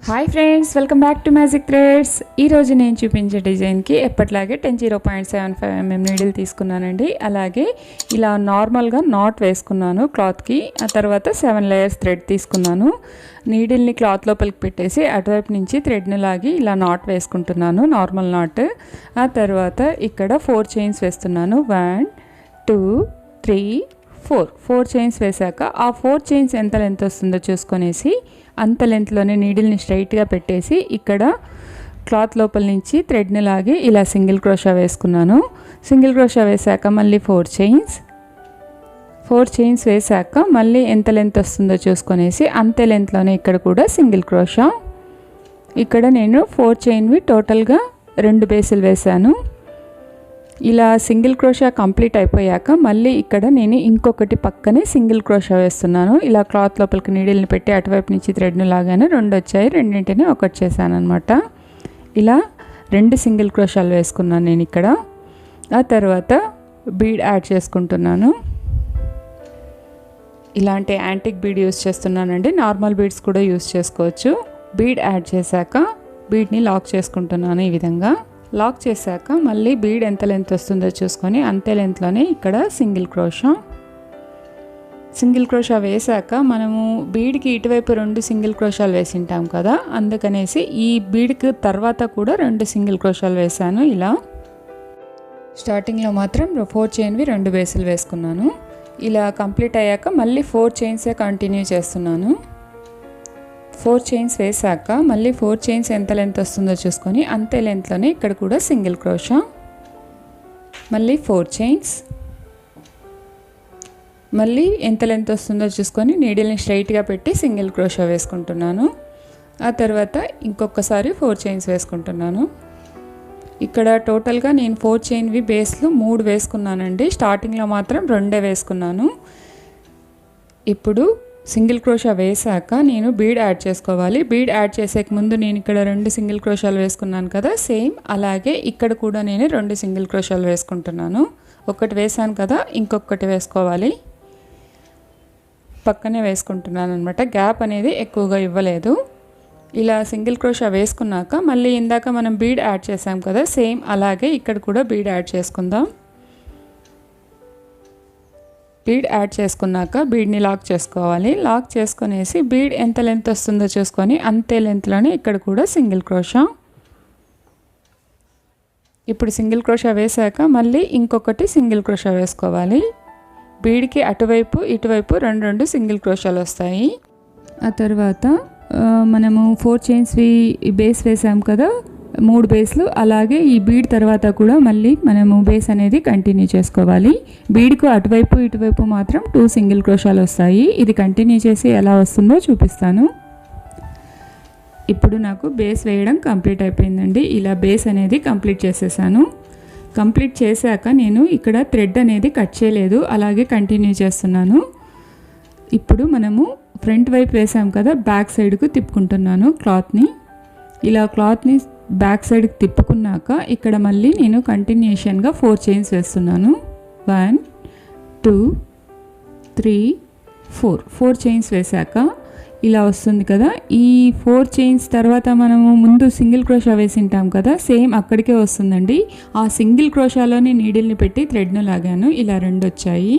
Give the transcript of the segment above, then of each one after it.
Hi friends, welcome back to magic threads. ఈరోజు నేను చూపించే డిజైన్కి ఎప్పట్లాగే 10.75 mm నీడిల్ తీసుకున్నానండి. అలాగే ఇలా నార్మల్గా నాట్ వేసుకున్నాను క్లాత్కి. ఆ తర్వాత 7 లేయర్స్ థ్రెడ్ తీసుకున్నాను. నీడిల్ని క్లాత్ లోపలికి పెట్టేసి అటువైపు నుంచి థ్రెడ్ని లాగి ఇలా నాట్ వేసుకుంటున్నాను, నార్మల్ నాట్. ఆ తర్వాత ఇక్కడ 4 చైన్స్ వేస్తున్నాను. 1 2 3 4 చైన్స్ వేసాక ఆ 4 చైన్స్ ఎంత లెంత్ వస్తుందో చూసుకొనేసి అంత లెంత్లోనే నీడిల్ని స్ట్రైట్గా పెట్టేసి ఇక్కడ క్లాత్ లోపల నుంచి థ్రెడ్ని లాగి ఇలా సింగిల్ క్రోషా వేసుకున్నాను. సింగిల్ క్రోషా వేసాక మళ్ళీ 4 చైన్స్ వేసాక మళ్ళీ ఎంత లెంత్ వస్తుందో చూసుకొనేసి అంతే లెంత్లోనే ఇక్కడ కూడా సింగిల్ క్రోషా. ఇక్కడ నేను 4 చైన్వి టోటల్గా 2 బేసులు వేశాను. ఇలా సింగిల్ క్రోషా కంప్లీట్ అయిపోయాక మళ్ళీ ఇక్కడ నేను ఇంకొకటి పక్కనే సింగిల్ క్రోషా వేస్తున్నాను. ఇలా క్లాత్ లోపలికి నీడిల్ని పెట్టి అటువైపు నుంచి థ్రెడ్ను లాగాను 2 వచ్చాయి, రెండింటిని ఒకటి చేశాను అనమాట. ఇలా 2 సింగిల్ క్రోషాలు వేసుకున్నాను నేను ఇక్కడ. ఆ తర్వాత బీడ్ యాడ్ చేసుకుంటున్నాను. ఇలాంటి యాంటిక్ బీడ్ యూస్ చేస్తున్నానండి, నార్మల్ బీడ్స్ కూడా యూస్ చేసుకోవచ్చు. బీడ్ యాడ్ చేశాక బీడ్ని లాక్ చేసుకుంటున్నాను. ఈ విధంగా లాక్ చేశాక మళ్ళీ బీడ్ ఎంత లెంత్ వస్తుందో చూసుకొని అంతే లెంత్లోనే ఇక్కడ సింగిల్ క్రోషా వేసాక మనము బీడ్కి ఇటువైపు 2 సింగిల్ క్రోషాలు వేసింటాం కదా, అందుకనేసి ఈ బీడ్కి తర్వాత కూడా 2 సింగిల్ క్రోషాలు వేసాను. ఇలా స్టార్టింగ్లో మాత్రం 4 చైన్వి 2 బేసులు వేసుకున్నాను. ఇలా కంప్లీట్ అయ్యాక మళ్ళీ 4 చైన్సే కంటిన్యూ చేస్తున్నాను. 4 చైన్స్ వేసాక మళ్ళీ 4 చైన్స్ ఎంత లెంత్ వస్తుందో చూసుకొని అంతే లెంత్లోనే ఇక్కడ కూడా సింగిల్ క్రోషా. మళ్ళీ 4 చైన్స్, మళ్ళీ ఎంత లెంత్ వస్తుందో చూసుకొని నీడిల్ని స్ట్రైట్గా పెట్టి సింగిల్ క్రోషా వేసుకుంటున్నాను. ఆ తర్వాత ఇంకొకసారి 4 చైన్స్ వేసుకుంటున్నాను. ఇక్కడ టోటల్గా నేను 4 చైన్వి బేస్లు 3 వేసుకున్నానండి. స్టార్టింగ్లో మాత్రం 2 వేసుకున్నాను. ఇప్పుడు సింగిల్ క్రోషా వేసాక నేను బీడ్ యాడ్ చేసుకోవాలి. బీడ్ యాడ్ చేసేక ముందు నేను ఇక్కడ 2 సింగిల్ క్రోషాలు వేసుకున్నాను కదా, సేమ్ అలాగే ఇక్కడ కూడా నేను 2 సింగిల్ క్రోషాలు వేసుకుంటున్నాను. ఒకటి వేసాను కదా, ఇంకొకటి వేసుకోవాలి. పక్కనే వేసుకుంటున్నాను అనమాట, గ్యాప్ అనేది ఎక్కువగా ఇవ్వలేదు. ఇలా సింగిల్ క్రోషా వేసుకున్నాక మళ్ళీ ఇందాక మనం బీడ్ యాడ్ చేసాం కదా, సేమ్ అలాగే ఇక్కడ కూడా బీడ్ యాడ్ చేసుకుందాం. బీడ్ యాడ్ చేసుకున్నాక బీడ్ని లాక్ చేసుకోవాలి. లాక్ చేసుకునేసి బీడ్ ఎంత లెంత్ వస్తుందో చూసుకొని అంతే లెంత్లోనే ఇక్కడ కూడా సింగిల్ క్రోషా. ఇప్పుడు సింగిల్ క్రోషా వేసాక మళ్ళీ ఇంకొకటి సింగిల్ క్రోషా వేసుకోవాలి. బీడ్కి అటువైపు ఇటువైపు 2 సింగిల్ క్రోషాలు వస్తాయి. ఆ తర్వాత మనము 4 చైన్స్వి బేస్ వేసాం కదా, 3 బేస్లు. అలాగే ఈ బీడ్ తర్వాత కూడా మళ్ళీ మనము బేస్ అనేది కంటిన్యూ చేసుకోవాలి. బీడ్కు అటువైపు ఇటువైపు మాత్రం 2 సింగిల్ క్రోషాలు వస్తాయి. ఇది కంటిన్యూ చేసి ఎలా వస్తుందో చూపిస్తాను. ఇప్పుడు నాకు బేస్ వేయడం కంప్లీట్ అయిపోయిందండి. ఇలా బేస్ అనేది కంప్లీట్ చేసేసాను. కంప్లీట్ చేశాక నేను ఇక్కడ థ్రెడ్ అనేది కట్ చేయలేదు, అలాగే కంటిన్యూ చేస్తున్నాను. ఇప్పుడు మనము ఫ్రంట్ వైపు వేసాం కదా, బ్యాక్ సైడ్కు తిప్పుకుంటున్నాను క్లాత్ని. ఇలా క్లాత్ని బ్యాక్ సైడ్కి తిప్పుకున్నాక ఇక్కడ మళ్ళీ నేను కంటిన్యూషన్గా 4 చైన్స్ వేస్తున్నాను. 1 2 3 4 చైన్స్ వేసాక ఇలా వస్తుంది కదా. ఈ 4 చైన్స్ తర్వాత మనము ముందు సింగిల్ క్రోషా వేసింటాం కదా, సేమ్ అక్కడికే వస్తుందండి. ఆ సింగిల్ క్రోషాలోని నీడిల్ని పెట్టి థ్రెడ్ను లాగాను. ఇలా 2 వచ్చాయి.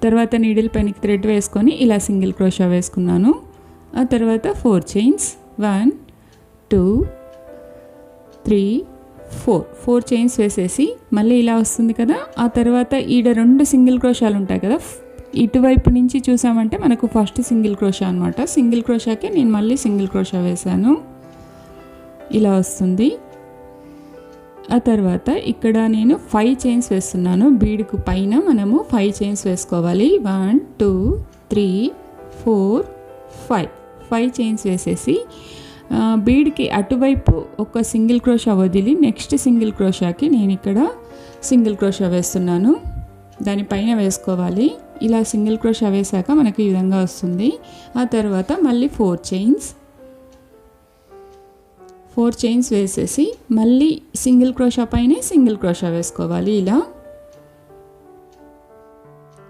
తర్వాత నీడిల్ పైనకి థ్రెడ్ వేసుకొని ఇలా సింగిల్ క్రోషా వేసుకున్నాను. ఆ తర్వాత 4 చైన్స్ 1 2 3 4 చైన్స్ వేసేసి మళ్ళీ ఇలా వస్తుంది కదా. ఆ తర్వాత ఈడ 2 సింగిల్ క్రోషాలు ఉంటాయి కదా, ఇటువైపు నుంచి చూసామంటే మనకు ఫస్ట్ సింగిల్ క్రోషా అనమాట. సింగిల్ క్రోషాకి నేను మళ్ళీ సింగిల్ క్రోషా వేశాను. ఇలా వస్తుంది. ఆ తర్వాత ఇక్కడ నేను 5 చైన్స్ వేస్తున్నాను. బీడ్కు పైన మనము 5 చైన్స్ వేసుకోవాలి. 1 2 3 4 5 చైన్స్ వేసేసి బీడ్కి అటువైపు ఒక సింగిల్ క్రోషా వదిలి నెక్స్ట్ సింగిల్ క్రోషాకి నేను ఇక్కడ సింగిల్ క్రోషా వేస్తున్నాను. దానిపైన వేసుకోవాలి. ఇలా సింగిల్ క్రోషా వేసాక మనకి ఈ విధంగా వస్తుంది. ఆ తర్వాత మళ్ళీ 4 చైన్స్ వేసేసి మళ్ళీ సింగిల్ క్రోషా పైనే సింగిల్ క్రోషా వేసుకోవాలి. ఇలా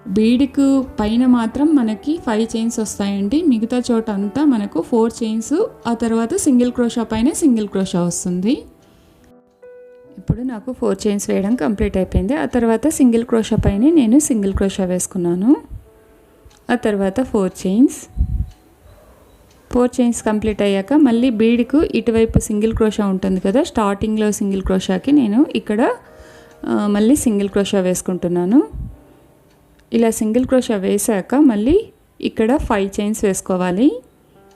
బీడ్కు పైన మాత్రం మనకి 5 చైన్స్ వస్తాయండి, మిగతా చోట అంతా మనకు 4 చైన్స్, ఆ తర్వాత సింగిల్ క్రోషా పైన సింగిల్ క్రోషా వస్తుంది. ఇప్పుడు నాకు 4 చైన్స్ వేయడం కంప్లీట్ అయిపోయింది. ఆ తర్వాత సింగిల్ క్రోషా పైన నేను సింగిల్ క్రోషా వేసుకున్నాను. ఆ తర్వాత 4 చైన్స్ కంప్లీట్ అయ్యాక మళ్ళీ బీడ్కు ఇటువైపు సింగిల్ క్రోషా ఉంటుంది కదా, స్టార్టింగ్లో సింగిల్ క్రోషాకి నేను ఇక్కడ మళ్ళీ సింగిల్ క్రోషా వేసుకుంటున్నాను. ఇలా సింగిల్ క్రోషా వేసాక మళ్ళీ ఇక్కడ 5 చైన్స్ వేసుకోవాలి.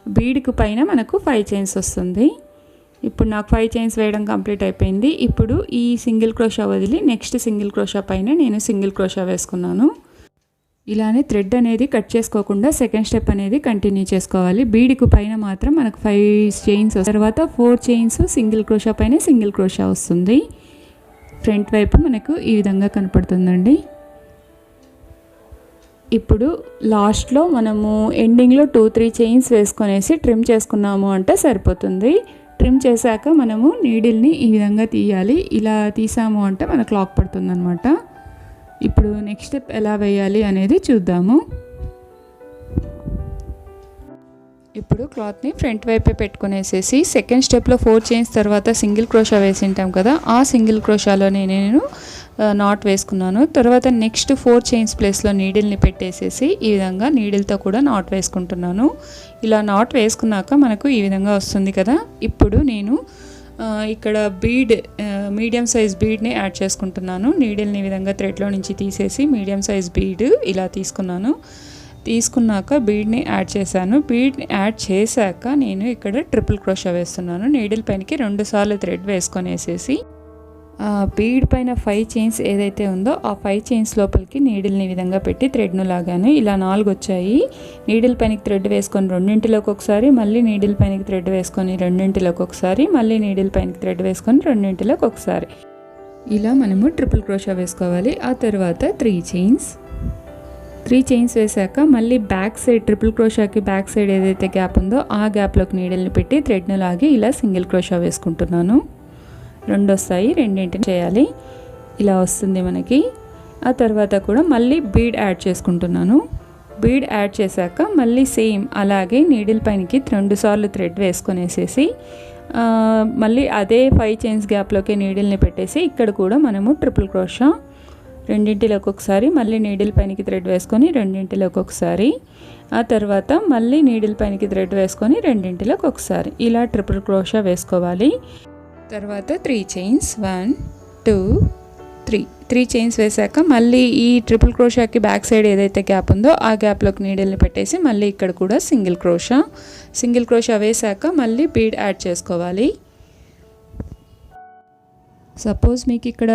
బీడ్కు పైన మనకు 5 చైన్స్ వస్తుంది. ఇప్పుడు నాకు 5 చైన్స్ వేయడం కంప్లీట్ అయిపోయింది. ఇప్పుడు ఈ సింగిల్ క్రోషా వదిలి నెక్స్ట్ సింగిల్ క్రోషా పైన నేను సింగిల్ క్రోషా వేసుకున్నాను. ఇలానే థ్రెడ్ అనేది కట్ చేసుకోకుండా సెకండ్ స్టెప్ అనేది కంటిన్యూ చేసుకోవాలి. బీడ్కు పైన మాత్రం మనకు 5 చైన్స్, తర్వాత 4 చైన్స్ సింగిల్ క్రోషా పైన సింగిల్ క్రోషా వస్తుంది. ఫ్రంట్ వైపు మనకు ఈ విధంగా కనపడుతుందండి. ఇప్పుడు లాస్ట్లో మనము ఎండింగ్లో 2-3 చైన్స్ వేసుకొనేసి ట్రిమ్ చేసుకున్నాము అంటే సరిపోతుంది. ట్రిమ్ చేశాక మనము నీడిల్ని ఈ విధంగా తీయాలి. ఇలా తీసాము అంటే మనకు లాక్ పడుతుంది అనమాట. ఇప్పుడు నెక్స్ట్ స్టెప్ ఎలా వేయాలి అనేది చూద్దాము. ఇప్పుడు క్లాత్ని ఫ్రంట్ వైపే పెట్టుకునేసేసి సెకండ్ స్టెప్లో 4 చైన్స్ తర్వాత సింగిల్ క్రోషా వేసి ఉంటాం కదా, ఆ సింగిల్ క్రోషాలోనే నేను నాట్ వేసుకున్నాను. తర్వాత నెక్స్ట్ 4 చైన్స్ ప్లేస్లో నీడిల్ని పెట్టేసేసి ఈ విధంగా నీడిల్తో కూడా నాట్ వేసుకుంటున్నాను. ఇలా నాట్ వేసుకున్నాక మనకు ఈ విధంగా వస్తుంది కదా. ఇప్పుడు నేను ఇక్కడ మీడియం సైజ్ బీడ్ని యాడ్ చేసుకుంటున్నాను. నీడిల్ని ఈ విధంగా థ్రెడ్లో నుంచి తీసేసి మీడియం సైజ్ బీడ్ ఇలా తీసుకున్నాక బీడ్ని యాడ్ చేశాను. బీడ్ని యాడ్ చేశాక నేను ఇక్కడ ట్రిపుల్ క్రోషా వేస్తున్నాను. నీడిల్ పైనకి 2 సార్లు థ్రెడ్ వేసుకొనేసేసి బీడ్ పైన 5 చైన్స్ ఏదైతే ఉందో ఆ 5 చైన్స్ లోపలికి నీడిల్ని ఈ విధంగా పెట్టి థ్రెడ్ను లాగాను. ఇలా 4 వచ్చాయి. నీడిల్ పైనకి థ్రెడ్ వేసుకొని రెండింటిలోకి ఒకసారి, మళ్ళీ నీడిల్ పైనకి థ్రెడ్ వేసుకొని రెండింటిలోకి ఒకసారి, మళ్ళీ నీడిల్ పైనకి థ్రెడ్ వేసుకొని రెండింటిలోకి ఒకసారి, ఇలా మనము ట్రిపుల్ క్రోషా వేసుకోవాలి. ఆ తర్వాత 3 చైన్స్ వేసాక మళ్ళీ బ్యాక్ సైడ్ ట్రిపుల్ క్రోషాకి బ్యాక్ సైడ్ ఏదైతే గ్యాప్ ఉందో ఆ గ్యాప్లోకి నీడిల్ని పెట్టి థ్రెడ్ను లాగి ఇలా సింగిల్ క్రోషా వేసుకుంటున్నాను. 2 వస్తాయి, రెండింటిని చేయాలి. ఇలా వస్తుంది మనకి. ఆ తర్వాత కూడా మళ్ళీ బీడ్ యాడ్ చేసుకుంటున్నాను. బీడ్ యాడ్ చేశాక మళ్ళీ సేమ్ అలాగే నీడిల్ పైనకి 2 సార్లు థ్రెడ్ వేసుకొనేసేసి మళ్ళీ అదే 5 చైన్స్ గ్యాప్లోకి నీడిల్ని పెట్టేసి ఇక్కడ కూడా మనము ట్రిపుల్ క్రోషా రెండింటిలోకి ఒకసారి, మళ్ళీ నీడిల్ పైనకి థ్రెడ్ వేసుకొని రెండింటిలోకి ఒకసారి, ఆ తర్వాత మళ్ళీ నీడిల్ పైనకి థ్రెడ్ వేసుకొని రెండింటిలోకి ఒకసారి, ఇలా ట్రిపుల్ క్రోషా వేసుకోవాలి. తర్వాత 3 చైన్స్ 1 2 3 చైన్స్ వేసాక మళ్ళీ ఈ ట్రిపుల్ క్రోషాకి బ్యాక్ సైడ్ ఏదైతే గ్యాప్ ఉందో ఆ గ్యాప్లోకి నీడిల్ని పెట్టేసి మళ్ళీ ఇక్కడ కూడా సింగిల్ క్రోషా వేసాక మళ్ళీ బీడ్ యాడ్ చేసుకోవాలి. సపోజ్ మీకు ఇక్కడ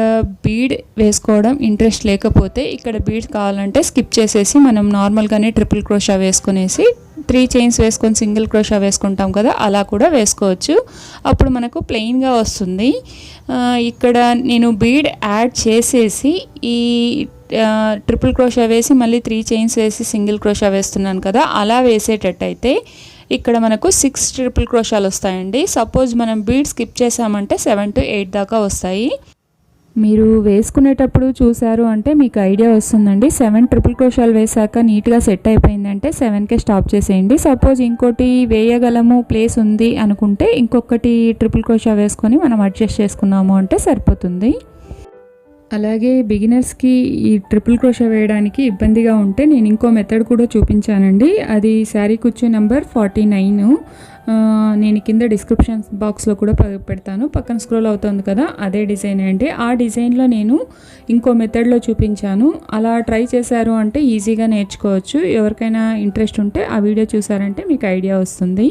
బీడ్ వేసుకోవడం ఇంట్రెస్ట్ లేకపోతే ఇక్కడ బీడ్స్ కావాలంటే స్కిప్ చేసేసి మనం నార్మల్గానే ట్రిపుల్ క్రోషా వేసుకునేసి 3 చైన్స్ వేసుకొని సింగిల్ క్రోషా వేసుకుంటాం కదా, అలా కూడా వేసుకోవచ్చు. అప్పుడు మనకు ప్లెయిన్గా వస్తుంది. ఇక్కడ నేను బీడ్ యాడ్ చేసేసి ఈ ట్రిపుల్ క్రోషా వేసి మళ్ళీ 3 చైన్స్ వేసి సింగిల్ క్రోషా వేస్తున్నాను కదా, అలా వేసేటట్టయితే ఇక్కడ మనకు 6 ట్రిపుల్ క్రోషాలు వస్తాయండి. సపోజ్ మనం బీడ్ స్కిప్ చేసామంటే 7 to 8 దాకా వస్తాయి. మీరు వేసుకునేటప్పుడు చూసారు అంటే మీకు ఐడియా వస్తుందండి. 7 ట్రిపుల్ క్రోషాలు వేసాక నీట్గా సెట్ అయిపోయిందంటే 7కే స్టాప్ చేసేయండి. సపోజ్ ఇంకోటి వేయగలము ప్లేస్ ఉంది అనుకుంటే ఇంకొకటి ట్రిపుల్ క్రోషా వేసుకొని మనం అడ్జస్ట్ చేసుకున్నాము అంటే సరిపోతుంది. అలాగే బిగినర్స్కి ఈ ట్రిపుల్ క్రోషా వేయడానికి ఇబ్బందిగా ఉంటే నేను ఇంకో మెథడ్ కూడా చూపించానండి. అది శారీ కుచ్చు నెంబర్ 49. నేను కింద డిస్క్రిప్షన్ బాక్స్లో కూడా పెడతాను. పక్కన స్క్రోల్ అవుతుంది కదా, అదే డిజైన్ అండి. ఆ డిజైన్లో నేను ఇంకో మెథడ్లో చూపించాను. అలా ట్రై చేశారు అంటే ఈజీగా నేర్చుకోవచ్చు. ఎవరికైనా ఇంట్రెస్ట్ ఉంటే ఆ వీడియో చూసారంటే మీకు ఐడియా వస్తుంది.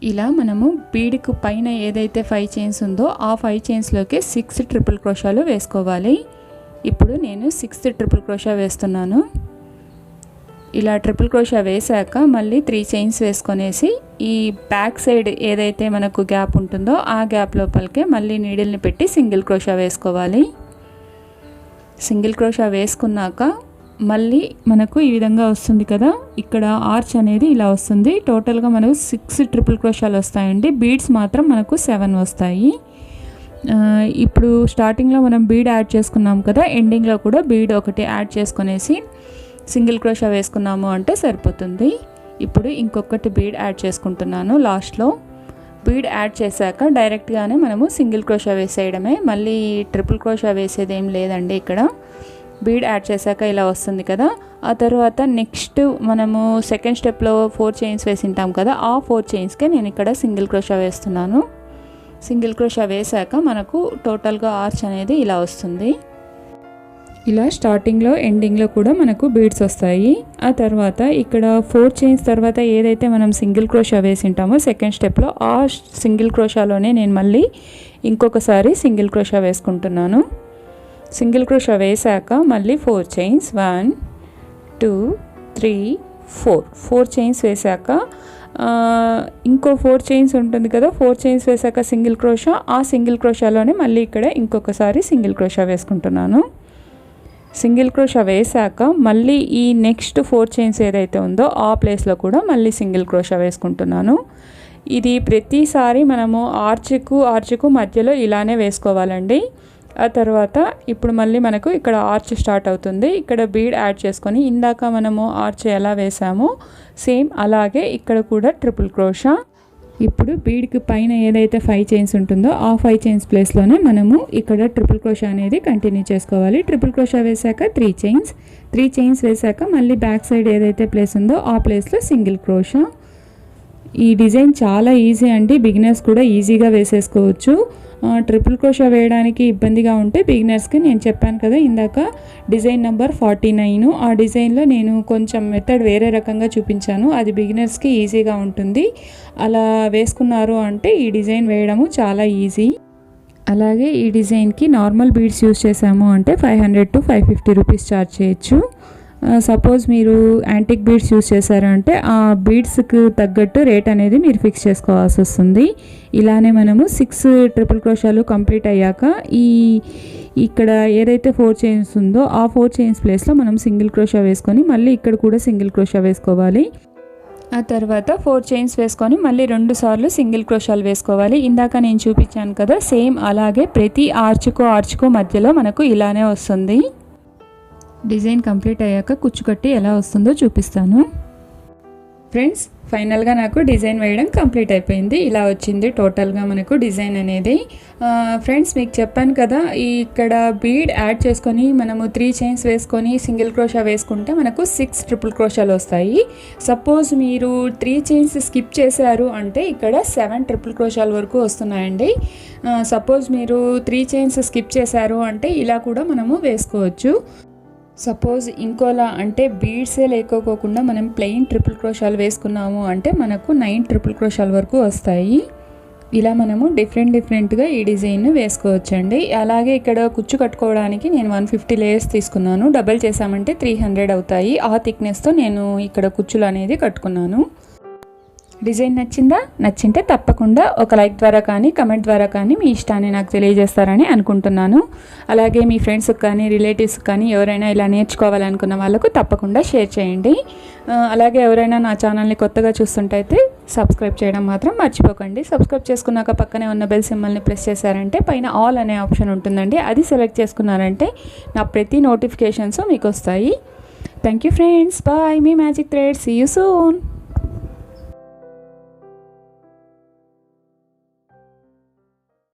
ఇలా మనము బీడ్కు పైన ఏదైతే 5 చైన్స్ ఉందో ఆ 5 చైన్స్లోకి 6 ట్రిపుల్ క్రోషాలు వేసుకోవాలి. ఇప్పుడు నేను 6th ట్రిపుల్ క్రోషా వేస్తున్నాను. ఇలా ట్రిపుల్ క్రోషా వేసాక మళ్ళీ 3 చైన్స్ వేసుకొనేసి ఈ బ్యాక్ సైడ్ ఏదైతే మనకు గ్యాప్ ఉంటుందో ఆ గ్యాప్ లోపలికే మళ్ళీ నీడిల్ని పెట్టి సింగిల్ క్రోషా వేసుకోవాలి. సింగిల్ క్రోషా వేసుకున్నాక మళ్ళీ మనకు ఈ విధంగా వస్తుంది కదా, ఇక్కడ ఆర్చ్ అనేది ఇలా వస్తుంది. టోటల్గా మనకు 6 ట్రిపుల్ క్రోషాలు వస్తాయండి. బీడ్స్ మాత్రం మనకు 7 వస్తాయి. ఇప్పుడు స్టార్టింగ్లో మనం బీడ్ యాడ్ చేసుకున్నాం కదా, ఎండింగ్లో కూడా బీడ్ ఒకటి యాడ్ చేసుకునేసి సింగిల్ క్రోషా వేసుకున్నాము అంటే సరిపోతుంది. ఇప్పుడు ఇంకొకటి బీడ్ యాడ్ చేసుకుంటున్నాను. లాస్ట్లో బీడ్ యాడ్ చేశాక డైరెక్ట్గానే మనము సింగిల్ క్రోషా వేసేయడమే, మళ్ళీ ట్రిపుల్ క్రోషా వేసేది ఏం లేదండి. ఇక్కడ బీడ్ యాడ్ చేశాక ఇలా వస్తుంది కదా. ఆ తర్వాత నెక్స్ట్ మనము సెకండ్ స్టెప్లో 4 చైన్స్ వేసింటాం కదా, ఆ 4 చైన్స్కే నేను ఇక్కడ సింగిల్ క్రోషా వేస్తున్నాను. సింగిల్ క్రోషా వేశాక మనకు టోటల్గా ఆర్చ్ అనేది ఇలా వస్తుంది. ఇలా స్టార్టింగ్లో ఎండింగ్లో కూడా మనకు బీడ్స్ వస్తాయి. ఆ తర్వాత ఇక్కడ 4 చైన్స్ తర్వాత ఏదైతే మనం సింగిల్ క్రోషా వేసింటామో సెకండ్ స్టెప్లో, ఆ సింగిల్ క్రోషాలోనే నేను మళ్ళీ ఇంకొకసారి సింగిల్ క్రోషా వేసుకుంటున్నాను. సింగిల్ క్రోషా వేశాక మళ్ళీ 4 చైన్స్ 1 2 3 4 చైన్స్ వేశాక ఇంకో 4 చైన్స్ ఉంటుంది కదా, 4 చైన్స్ వేశాక సింగిల్ క్రోషా, ఆ సింగిల్ క్రోషాలోనే మళ్ళీ ఇక్కడ ఇంకొకసారి సింగిల్ క్రోషా వేసుకుంటున్నాను. సింగిల్ క్రోషా వేశాక మళ్ళీ ఈ నెక్స్ట్ 4 చైన్స్ ఏదైతే ఉందో ఆ ప్లేస్లో కూడా మళ్ళీ సింగిల్ క్రోషా వేసుకుంటున్నాను. ఇది ప్రతిసారి మనము ఆర్చ్కు మధ్యలో ఇలానే వేసుకోవాలండి. ఆ తర్వాత ఇప్పుడు మళ్ళీ మనకు ఇక్కడ ఆర్చ్ స్టార్ట్ అవుతుంది. ఇక్కడ బీడ్ యాడ్ చేసుకొని ఇందాక మనము ఆర్చ్ ఎలా వేసామో సేమ్ అలాగే ఇక్కడ కూడా ట్రిపుల్ క్రోషా. ఇప్పుడు బీడ్కి పైన ఏదైతే 5 చైన్స్ ఉంటుందో ఆ 5 చైన్స్ ప్లేస్లోనే మనము ఇక్కడ ట్రిపుల్ క్రోషా అనేది కంటిన్యూ చేసుకోవాలి. ట్రిపుల్ క్రోషా వేశాక 3 చైన్స్ వేశాక మళ్ళీ బ్యాక్ సైడ్ ఏదైతే ప్లేస్ ఉందో ఆ ప్లేస్లో సింగిల్ క్రోషా. ఈ డిజైన్ చాలా ఈజీ అండి, బిగినర్స్ కూడా ఈజీగా వేసేసుకోవచ్చు. ట్రిపుల్ క్రోషా వేయడానికి ఇబ్బందిగా ఉంటే బిగినర్స్కి నేను చెప్పాను కదా ఇందాక డిజైన్ నెంబర్ 49, ఆ డిజైన్లో నేను కొంచెం మెథడ్ వేరే రకంగా చూపించాను, అది బిగినర్స్కి ఈజీగా ఉంటుంది. అలా వేసుకున్నారు అంటే ఈ డిజైన్ వేయడము చాలా ఈజీ. అలాగే ఈ డిజైన్కి నార్మల్ బీడ్స్ యూస్ చేసాము అంటే 500 to 550 రూపీస్ ఛార్జ్ చేయొచ్చు. సపోజ్ మీరు యాంటిక్ బీడ్స్ యూస్ చేశారంటే ఆ బీడ్స్కి తగ్గట్టు రేట్ అనేది మీరు ఫిక్స్ చేసుకోవాల్సి వస్తుంది. ఇలానే మనము 6 ట్రిపుల్ క్రోషాలు కంప్లీట్ అయ్యాక ఇక్కడ ఏదైతే 4 చైన్స్ ఉందో ఆ 4 చైన్స్ ప్లేస్లో మనం సింగిల్ క్రోషా వేసుకొని మళ్ళీ ఇక్కడ కూడా సింగిల్ క్రోషా వేసుకోవాలి. ఆ తర్వాత 4 చైన్స్ వేసుకొని మళ్ళీ 2 సార్లు సింగిల్ క్రోషాలు వేసుకోవాలి. ఇందాక నేను చూపించాను కదా సేమ్ అలాగే ప్రతి ఆర్చ్కు మధ్యలో మనకు ఇలానే వస్తుంది. డిజైన్ కంప్లీట్ అయ్యాక కుచ్చు కట్టి ఎలా వస్తుందో చూపిస్తాను. ఫ్రెండ్స్, ఫైనల్గా నాకు డిజైన్ వేయడం కంప్లీట్ అయిపోయింది. ఇలా వచ్చింది టోటల్గా మనకు డిజైన్ అనేది. ఫ్రెండ్స్, మీకు చెప్పాను కదా ఇక్కడ బీడ్ యాడ్ చేసుకొని మనము 3 చైన్స్ వేసుకొని సింగిల్ క్రోషా వేసుకుంటే మనకు 6 ట్రిపుల్ క్రోషాలు వస్తాయి. సపోజ్ మీరు 3 చైన్స్ స్కిప్ చేశారు అంటే ఇక్కడ 7 ట్రిపుల్ క్రోషాల వరకు వస్తున్నాయండి. సపోజ్ మీరు 3 చైన్స్ స్కిప్ చేశారు అంటే ఇలా కూడా మనము వేసుకోవచ్చు. సపోజ్ ఇంకోలా అంటే బీడ్సే లేకోకుండా మనం ప్లెయిన్ ట్రిపుల్ క్రోషాలు వేసుకున్నాము అంటే మనకు 9 ట్రిపుల్ క్రోషాల వరకు వస్తాయి. ఇలా మనము డిఫరెంట్గా ఈ డిజైన్ వేసుకోవచ్చండి. అలాగే ఇక్కడ కుచ్చు కట్టుకోవడానికి నేను 150 లేయర్స్ తీసుకున్నాను. డబల్ చేసామంటే 300 అవుతాయి. ఆ థిక్నెస్తో నేను ఇక్కడ కుచ్చులు అనేది కట్టుకున్నాను. డిజైన్ నచ్చింటే తప్పకుండా ఒక లైక్ ద్వారా కానీ కమెంట్ ద్వారా కానీ మీ ఇష్టాన్ని నాకు తెలియజేస్తారని అనుకుంటున్నాను. అలాగే మీ ఫ్రెండ్స్కి కానీ రిలేటివ్స్కి కానీ ఎవరైనా ఇలా నేర్చుకోవాలనుకున్న వాళ్ళకు తప్పకుండా షేర్ చేయండి. అలాగే ఎవరైనా నా ఛానల్ని కొత్తగా చూస్తుంటైతే సబ్స్క్రైబ్ చేయడం మాత్రం మర్చిపోకండి. సబ్స్క్రైబ్ చేసుకున్నాక పక్కనే ఉన్న బెల్ సింబల్ని ప్రెస్ చేశారంటే పైన ఆల్ అనే ఆప్షన్ ఉంటుందండి, అది సెలెక్ట్ చేసుకున్నారంటే నా ప్రతి నోటిఫికేషన్స్ మీకు వస్తాయి. Thank you friends, bye. మీ magic thread, see you soon.